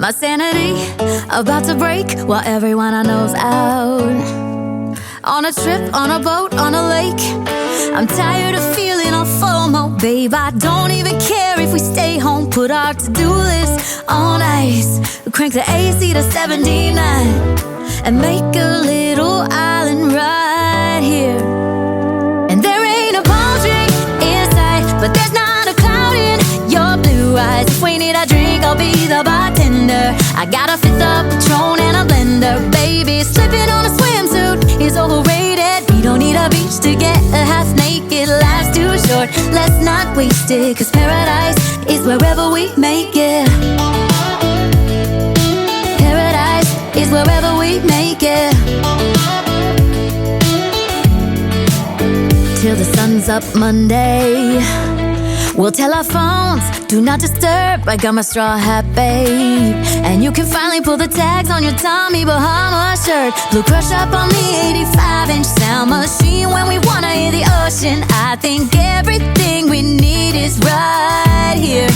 My sanity about to break while everyone I know's out. On a trip, on a boat, on a lake. I'm tired of feeling all FOMO, babe. I don't even care if we stay home. Put our to-do list on ice. Crank the AC to 79 and make a little island right here. And there ain't a palm tree in sight, but there's not a cloud in your blue eyes. If we need a drink, I'll be the bartender. I got a fifth of Patron and a blender, baby. Slipping on a swimsuit is overrated. We don't need a beach to get a half naked. Life's too short, let's not waste it, 'cause paradise is wherever we make it. Paradise is wherever we make it. Till the sun's up Monday, we'll tell our phones, do not disturb. I got my straw hat, babe. And you can finally pull the tags on your Tommy Bahama shirt. Blue crush up on the 85-inch sound machine. When we wanna hear the ocean, I think everything we need is right here.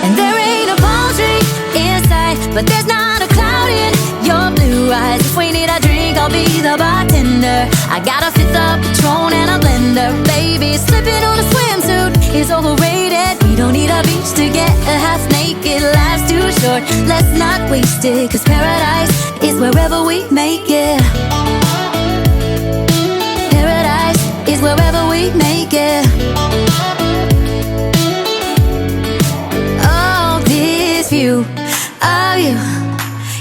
And there ain't a palm tree in sight, but there's not a cloud in your blue eyes. If we need a drink, I'll be the bartender. I got a fifth of Patron and a blender, baby. Slipping on a swimsuit is overrated. We don't need a beach to get a half naked. Life's too short, let's not waste it, 'cause paradise is wherever we make it. Paradise is wherever we make it. Oh, this view of you,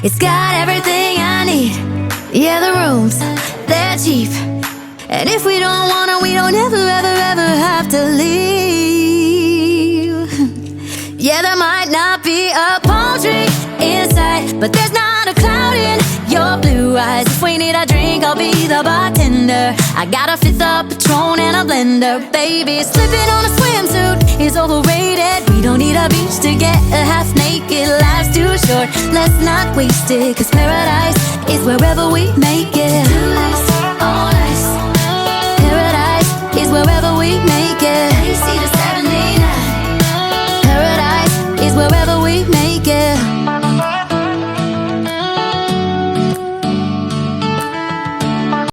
it's got everything I need. Yeah, the rooms, they're cheap, and if we don't want it, we don't ever, ever, ever have to leave. Yeah, there might not be a palm tree in sight, but there's not a cloud in your blue eyes. If we need a drink, I'll be the bartender. I got a fifth of Patron and a blender, baby. Slipping on a swimsuit is overrated. We don't need a beach to get a half naked. Life's too short, let's not waste it, 'cause paradise is wherever we make it. On ice.